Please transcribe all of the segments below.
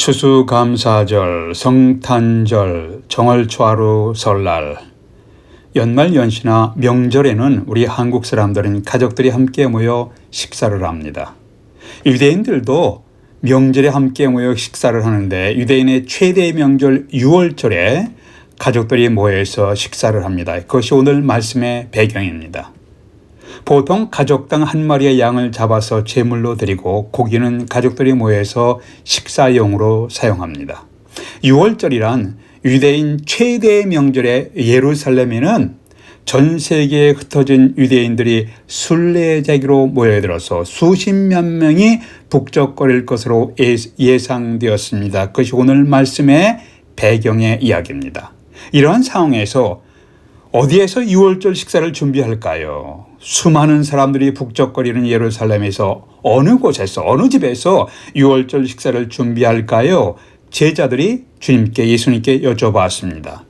추수감사절, 성탄절, 정월초하루, 설날, 연말 연시나 명절에는 우리 한국 사람들은 가족들이 함께 모여 식사를 합니다. 유대인들도 명절에 함께 모여 식사를 하는데 유대인의 최대 명절 6월절에 가족들이 모여서 식사를 합니다. 그것이 오늘 말씀의 배경입니다. 보통 가족당 한 마리의 양을 잡아서 제물로 드리고 고기는 가족들이 모여서 식사용으로 사용합니다. 6월절이란 유대인 최대 명절의 예루살렘에는 전 세계에 흩어진 유대인들이 순례자기로 모여들어서 수십몇 명이 북적거릴 것으로 예상되었습니다. 그것이 오늘 말씀의 배경의 이야기입니다. 이러한 상황에서 어디에서 6월절 식사를 준비할까요? 수많은 사람들이 북적거리는 예루살렘에서 어느 곳에서 어느 집에서 6월절 식사를 준비할까요? 제자들이 예수님께 여쭤봤습니다.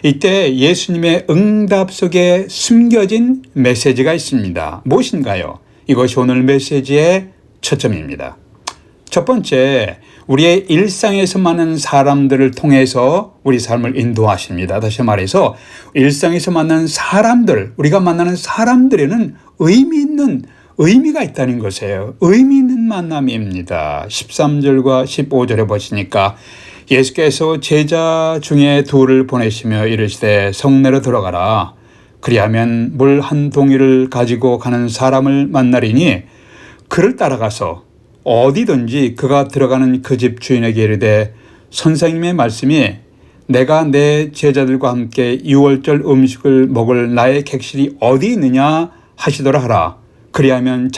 이때 예수님의 응답 속에 숨겨진 메시지가 있습니다. 무엇인가요? 이것이 오늘 메시지의 초점입니다. 첫 번째, 우리의 일상에서 만나는 사람들을 통해서 우리 삶을 인도하십니다. 다시 말해서 일상에서 만나는 사람들, 우리가 만나는 사람들에는 의미가 있다는 것이에요. 의미 있는 만남입니다. 13절과 15절에 보시니까 예수께서 제자 중에 둘을 보내시며 이르시되 성내로 들어가라. 그리하면 물 한 동이를 가지고 가는 사람을 만나리니 그를 따라가서 어디든지 그가 들어가는 그 집 주인에게 이르되 선생님의 말씀이 내가 내 제자들과 함께 6월절 음식을 먹을 나의 객실이 어디 있느냐 하시더라 하라. 그리하면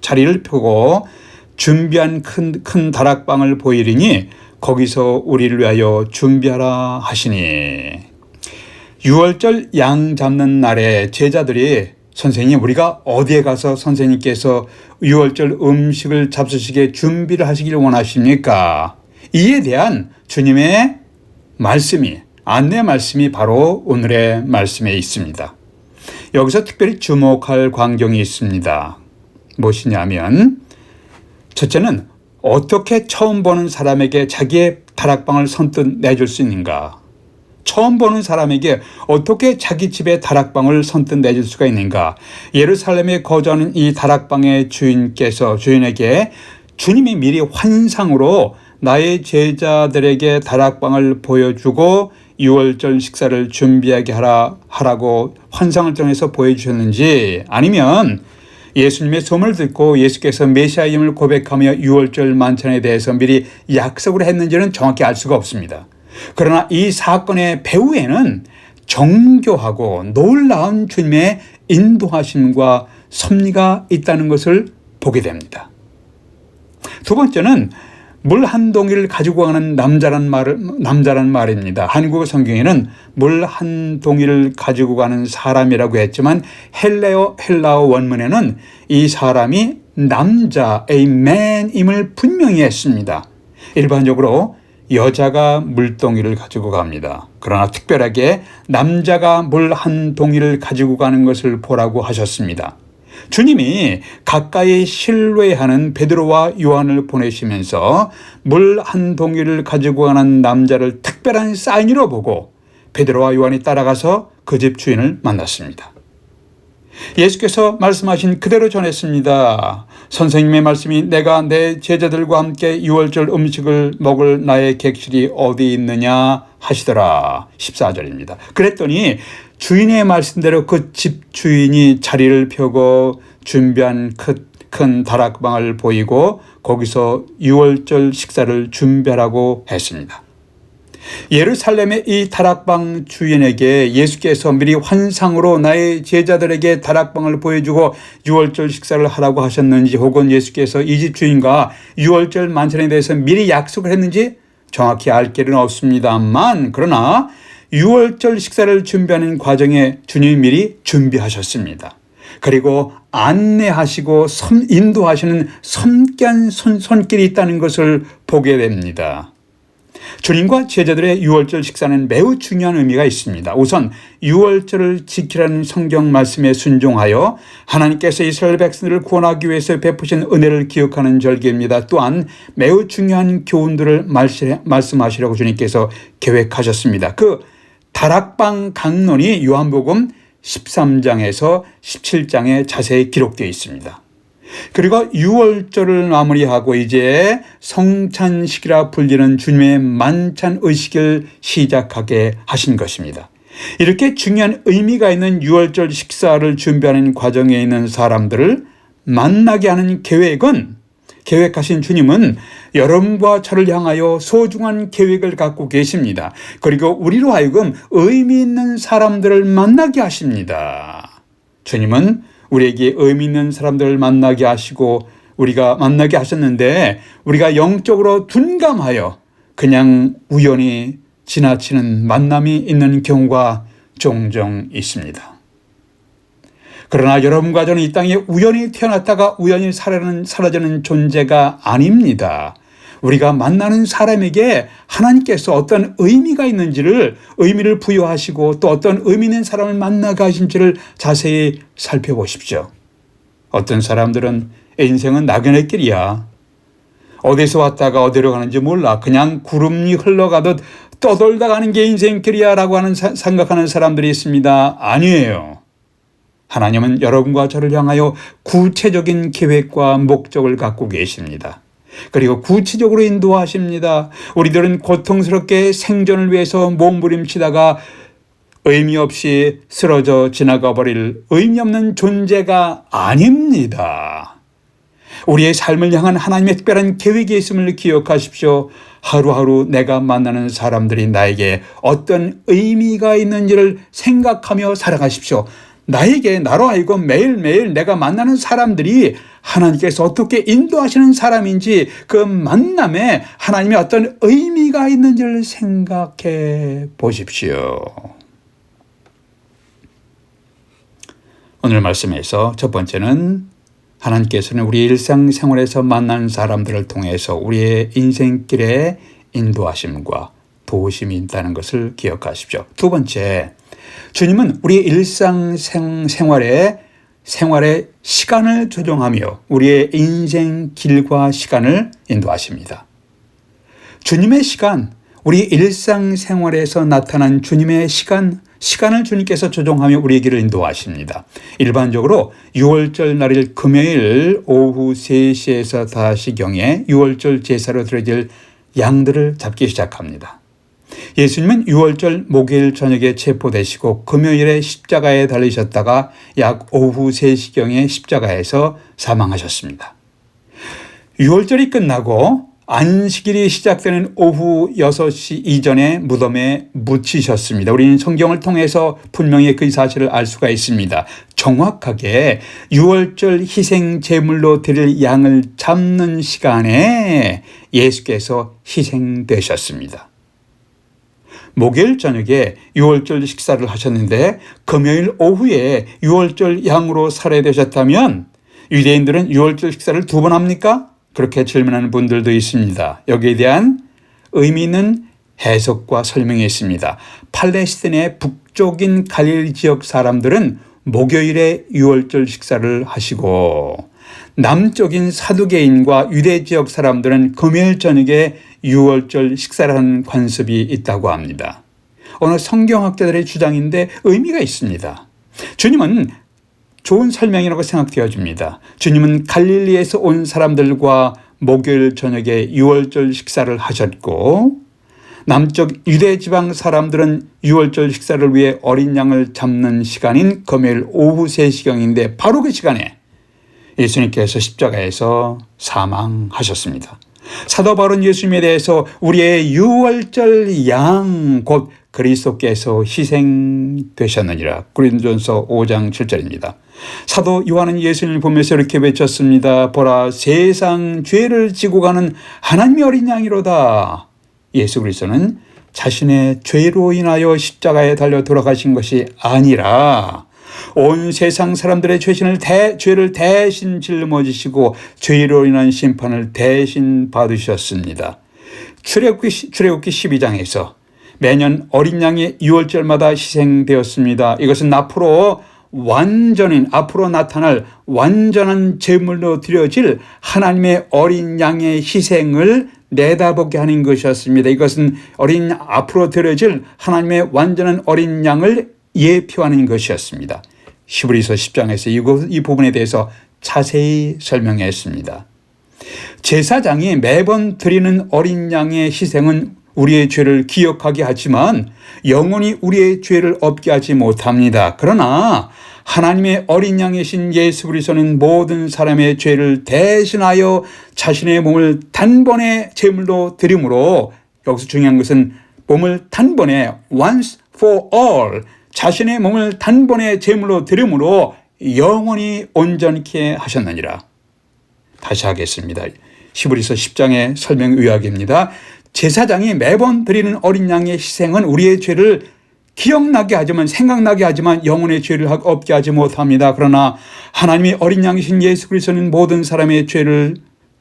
자리를 펴고 준비한 큰 다락방을 보이리니 거기서 우리를 위하여 준비하라 하시니. 6월절 양 잡는 날에 제자들이 선생님, 우리가 어디에 가서 선생님께서 6월절 음식을 잡수시게 준비를 하시길 원하십니까? 이에 대한 주님의 안내 말씀이 바로 오늘의 말씀에 있습니다. 여기서 특별히 주목할 광경이 있습니다. 무엇이냐면, 첫째는 어떻게 처음 보는 사람에게 자기의 다락방을 선뜻 내줄 수 있는가? 처음 보는 사람에게 어떻게 자기 집의 다락방을 선뜻 내줄 수가 있는가? 예루살렘에 거주하는 이 다락방의 주인에게 주님이 미리 환상으로 나의 제자들에게 다락방을 보여주고 6월절 식사를 준비하게 하라고 환상을 통해서 보여주셨는지, 아니면 예수님의 소문을 듣고 예수께서 메시아임을 고백하며 6월절 만찬에 대해서 미리 약속을 했는지는 정확히 알 수가 없습니다. 그러나 이 사건의 배후에는 정교하고 놀라운 주님의 인도하심과 섭리가 있다는 것을 보게 됩니다. 두 번째는 물 한 동이를 가지고 가는 남자란 말입니다. 한국어 성경에는 물 한 동이를 가지고 가는 사람이라고 했지만 헬라어 원문에는 이 사람이 남자, a man임을 분명히 했습니다. 일반적으로 여자가 물동이를 가지고 갑니다. 그러나 특별하게 남자가 물 한 동이를 가지고 가는 것을 보라고 하셨습니다. 주님이 가까이 신뢰하는 베드로와 요한을 보내시면서 물 한 동이를 가지고 가는 남자를 특별한 사인으로 보고 베드로와 요한이 따라가서 그 집 주인을 만났습니다. 예수께서 말씀하신 그대로 전했습니다. 선생님의 말씀이 내가 내 제자들과 함께 6월절 음식을 먹을 나의 객실이 어디 있느냐 하시더라. 14절입니다. 그랬더니 주인의 말씀대로 그 집 주인이 자리를 펴고 준비한 큰 다락방을 보이고 거기서 6월절 식사를 준비하라고 했습니다. 예루살렘의 이 다락방 주인에게 예수께서 미리 환상으로 나의 제자들에게 다락방을 보여주고 6월절 식사를 하라고 하셨는지, 혹은 예수께서 이 집 주인과 6월절 만찬에 대해서 미리 약속을 했는지 정확히 알 길은 없습니다만, 그러나 6월절 식사를 준비하는 과정에 주님이 미리 준비하셨습니다. 그리고 안내하시고 인도하시는 손길이 있다는 것을 보게 됩니다. 주님과 제자들의 유월절 식사는 매우 중요한 의미가 있습니다. 우선 유월절을 지키라는 성경 말씀에 순종하여 하나님께서 이스라엘 백성들을 구원하기 위해서 베푸신 은혜를 기억하는 절기입니다. 또한 매우 중요한 교훈들을 말씀하시려고 주님께서 계획하셨습니다. 그 다락방 강론이 요한복음 13장에서 17장에 자세히 기록되어 있습니다. 그리고 유월절을 마무리하고 이제 성찬식이라 불리는 주님의 만찬 의식을 시작하게 하신 것입니다. 이렇게 중요한 의미가 있는 유월절 식사를 준비하는 과정에 있는 사람들을 만나게 하는 계획하신 주님은 여러분과 저를 향하여 소중한 계획을 갖고 계십니다. 그리고 우리로 하여금 의미 있는 사람들을 만나게 하십니다. 주님은 우리에게 의미 있는 사람들을 만나게 하시고 우리가 만나게 하셨는데 우리가 영적으로 둔감하여 그냥 우연히 지나치는 만남이 있는 경우가 종종 있습니다. 그러나 여러분과 저는 이 땅에 우연히 태어났다가 우연히 사라지는 존재가 아닙니다. 우리가 만나는 사람에게 하나님께서 어떤 의미가 있는지를 의미를 부여하시고 또 어떤 의미 있는 사람을 만나게 하신지를 자세히 살펴보십시오. 어떤 사람들은 인생은 낙연의 길이야. 어디서 왔다가 어디로 가는지 몰라. 그냥 구름이 흘러가듯 떠돌다 가는 게 인생길이야 라고 생각하는 사람들이 있습니다. 아니에요. 하나님은 여러분과 저를 향하여 구체적인 계획과 목적을 갖고 계십니다. 그리고 구체적으로 인도하십니다. 우리들은 고통스럽게 생존을 위해서 몸부림치다가 의미 없이 쓰러져 지나가 버릴 의미 없는 존재가 아닙니다. 우리의 삶을 향한 하나님의 특별한 계획이 있음을 기억하십시오. 하루하루 내가 만나는 사람들이 나에게 어떤 의미가 있는지를 생각하며 살아가십시오. 나로 하여금 매일매일 내가 만나는 사람들이 하나님께서 어떻게 인도하시는 사람인지 그 만남에 하나님의 어떤 의미가 있는지를 생각해 보십시오. 오늘 말씀에서 첫 번째는 하나님께서는 우리 일상생활에서 만나는 사람들을 통해서 우리의 인생길에 인도하심과 도우심이 있다는 것을 기억하십시오. 두 번째, 주님은 우리의 일상생활에 시간을 조정하며 우리의 인생 길과 시간을 인도하십니다. 주님의 시간, 우리 일상생활에서 나타난 주님의 시간을 주님께서 조정하며 우리의 길을 인도하십니다. 일반적으로 유월절 날일 금요일 오후 3시에서 5시경에 유월절 제사로 드려질 양들을 잡기 시작합니다. 예수님은 유월절 목요일 저녁에 체포되시고 금요일에 십자가에 달리셨다가 약 오후 3시경에 십자가에서 사망하셨습니다. 유월절이 끝나고 안식일이 시작되는 오후 6시 이전에 무덤에 묻히셨습니다. 우리는 성경을 통해서 분명히 그 사실을 알 수가 있습니다. 정확하게 유월절 희생 제물로 드릴 양을 잡는 시간에 예수께서 희생되셨습니다. 목요일 저녁에 유월절 식사를 하셨는데 금요일 오후에 유월절 양으로 살해되셨다면 유대인들은 유월절 식사를 2번 합니까? 그렇게 질문하는 분들도 있습니다. 여기에 대한 의미 있는 해석과 설명이 있습니다. 팔레스틴의 북쪽인 갈릴리 지역 사람들은 목요일에 유월절 식사를 하시고 남쪽인 사두개인과 유대 지역 사람들은 금요일 저녁에 유월절 식사를 하는 관습이 있다고 합니다. 어느 성경학자들의 주장인데 의미가 있습니다. 주님은 좋은 설명이라고 생각되어집니다. 주님은 갈릴리에서 온 사람들과 목요일 저녁에 유월절 식사를 하셨고 남쪽 유대 지방 사람들은 유월절 식사를 위해 어린 양을 잡는 시간인 금요일 오후 3시경인데 바로 그 시간에 예수님께서 십자가에서 사망하셨습니다. 사도 바울은 예수님에 대해서 우리의 유월절 양 곧 그리스도께서 희생되셨느니라. 고린도전서 5장 7절입니다. 사도 요한은 예수님을 보면서 이렇게 외쳤습니다. 보라, 세상 죄를 지고 가는 하나님의 어린 양이로다. 예수 그리스도는 자신의 죄로 인하여 십자가에 달려 돌아가신 것이 아니라 온 세상 사람들의 죄를 대신 짊어지시고 죄로 인한 심판을 대신 받으셨습니다. 출애굽기 12장에서 매년 어린 양의 유월절마다 희생되었습니다. 이것은 앞으로 나타날 완전한 제물로 드려질 하나님의 어린 양의 희생을 내다보게 하는 것이었습니다. 이것은 앞으로 드려질 하나님의 완전한 어린 양을 예표하는 것이었습니다. 히브리서 10장에서 이 부분에 대해서 자세히 설명했습니다. 제사장이 매번 드리는 어린 양의 희생은 우리의 죄를 기억하게 하지만 영원히 우리의 죄를 없게 하지 못합니다. 그러나 하나님의 어린 양이신 예수 그리스도는 모든 사람의 죄를 대신하여 자신의 몸을 단번에 제물로 드림으로, 여기서 중요한 것은 몸을 단번에 once for all, 자신의 몸을 단번에 제물로 드림으로 영원히 온전케 하셨느니라. 다시 하겠습니다. 히브리서 10장의 설명 요약입니다. 제사장이 매번 드리는 어린 양의 희생은 우리의 죄를 생각나게 하지만 영혼의 죄를 없게 하지 못합니다. 그러나 하나님의 어린 양이신 예수 그리스도는 모든 사람의 죄를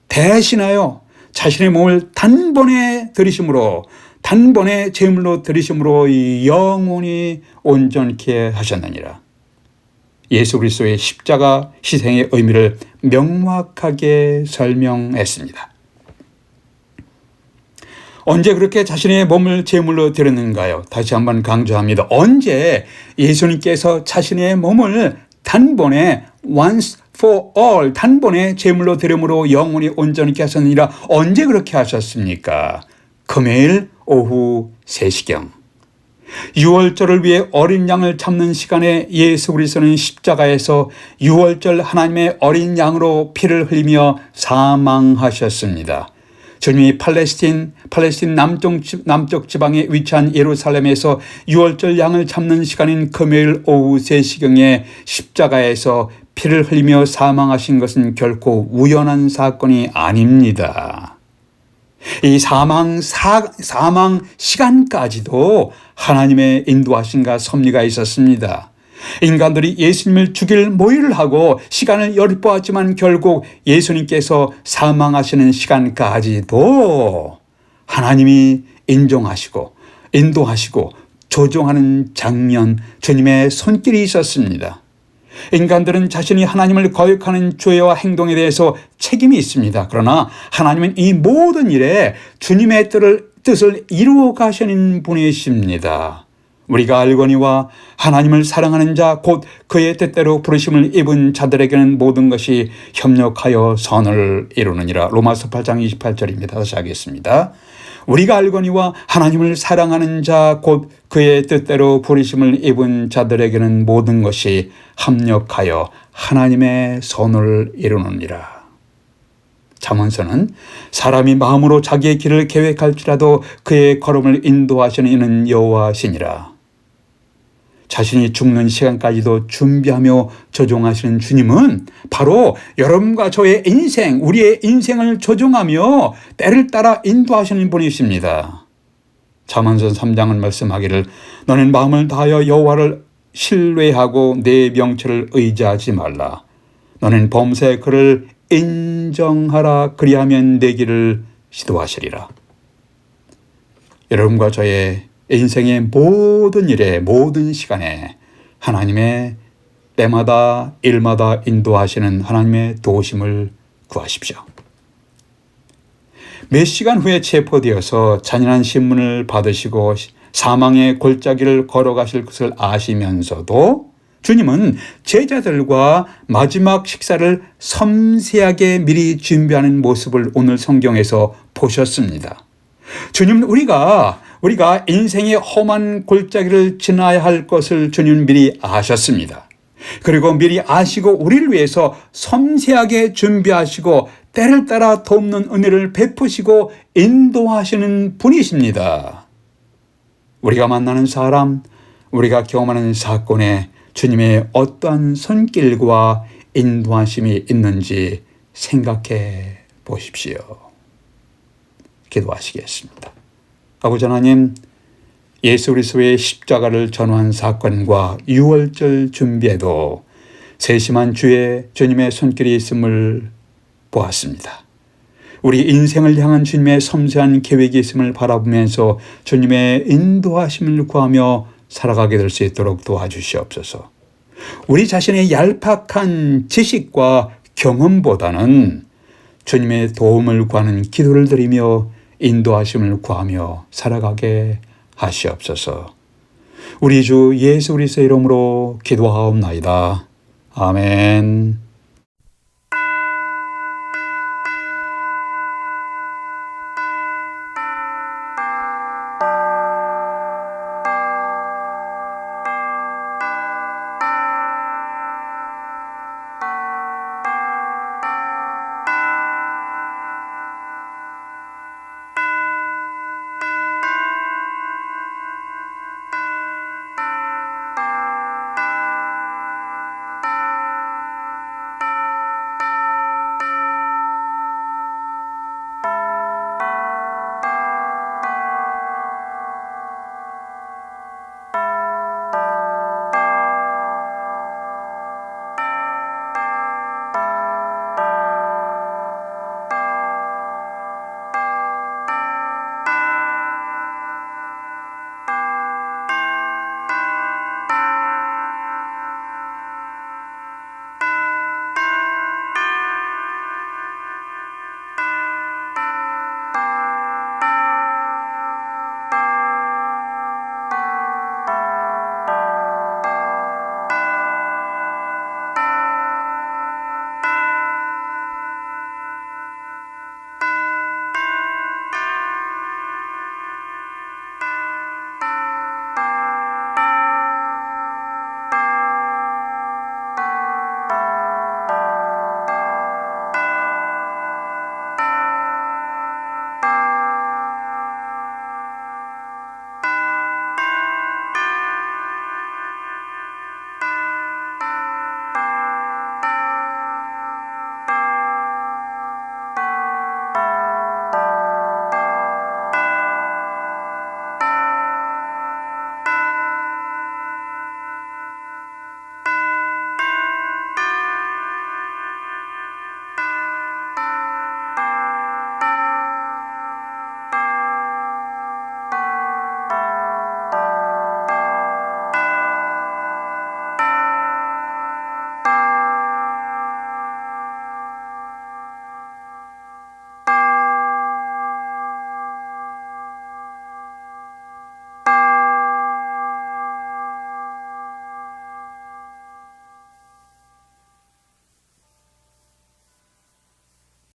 대신하여 자신의 몸을 단번에 제물로 드리심으로 영원히 온전케 하셨느니라. 예수 그리스도의 십자가 희생의 의미를 명확하게 설명했습니다. 언제 그렇게 자신의 몸을 제물로 드렸는가요? 다시 한번 강조합니다. 언제 예수님께서 자신의 몸을 단번에 once for all, 단번에 제물로 드림으로 영원히 온전케 하셨느니라. 언제 그렇게 하셨습니까? 금요일 오후 3시경. 유월절을 위해 어린 양을 잡는 시간에 예수 그리스도는 십자가에서 유월절 하나님의 어린 양으로 피를 흘리며 사망하셨습니다. 주님이 팔레스틴 남쪽 지방에 위치한 예루살렘에서 유월절 양을 잡는 시간인 금요일 오후 3시경에 십자가에서 피를 흘리며 사망하신 것은 결코 우연한 사건이 아닙니다. 이 사망 시간까지도 하나님의 인도하심과 섭리가 있었습니다. 인간들이 예수님을 죽일 모의를 하고 시간을 열보았지만 결국 예수님께서 사망하시는 시간까지도 하나님이 인정하시고 인도하시고 조종하는 장면, 주님의 손길이 있었습니다. 인간들은 자신이 하나님을 거역하는 죄와 행동에 대해서 책임이 있습니다. 그러나 하나님은 이 모든 일에 주님의 뜻을 이루어 가시는 분이십니다. 우리가 알거니와 하나님을 사랑하는 자 곧 그의 뜻대로 부르심을 입은 자들에게는 모든 것이 협력하여 선을 이루느니라. 로마서 8장 28절입니다. 다시 하겠습니다. 우리가 알거니와 하나님을 사랑하는 자 곧 그의 뜻대로 부르심을 입은 자들에게는 모든 것이 합력하여 하나님의 선을 이루느니라. 잠언서는 사람이 마음으로 자기의 길을 계획할지라도 그의 걸음을 인도하시는 이는 여호와시니라. 자신이 죽는 시간까지도 준비하며 조종하시는 주님은 바로 여러분과 저의 인생, 우리의 인생을 조종하며 때를 따라 인도하시는 분이십니다. 잠언서 3장은 말씀하기를 너는 마음을 다하여 여호와를 신뢰하고 내 명철을 의지하지 말라. 너는 범사에 그를 인정하라. 그리하면 내 길을 시도하시리라. 여러분과 저의 인생의 모든 일에 모든 시간에 하나님의 때마다 일마다 인도하시는 하나님의 도우심을 구하십시오. 몇 시간 후에 체포되어서 잔인한 신문을 받으시고 사망의 골짜기를 걸어가실 것을 아시면서도 주님은 제자들과 마지막 식사를 섬세하게 미리 준비하는 모습을 오늘 성경에서 보셨습니다. 주님은 우리가 인생의 험한 골짜기를 지나야 할 것을 주님은 미리 아셨습니다. 그리고 미리 아시고 우리를 위해서 섬세하게 준비하시고 때를 따라 돕는 은혜를 베푸시고 인도하시는 분이십니다. 우리가 만나는 사람, 우리가 경험하는 사건에 주님의 어떠한 손길과 인도하심이 있는지 생각해 보십시오. 기도하시겠습니다. 아버지 하나님, 예수 그리스도의 십자가를 전후한 사건과 유월절 준비에도 세심한 주님의 손길이 있음을 보았습니다. 우리 인생을 향한 주님의 섬세한 계획이 있음을 바라보면서 주님의 인도하심을 구하며 살아가게 될 수 있도록 도와주시옵소서. 우리 자신의 얄팍한 지식과 경험보다는 주님의 도움을 구하는 기도를 드리며 인도하심을 구하며 살아가게 하시옵소서. 우리 주 예수 그리스도의 이름으로 기도하옵나이다. 아멘.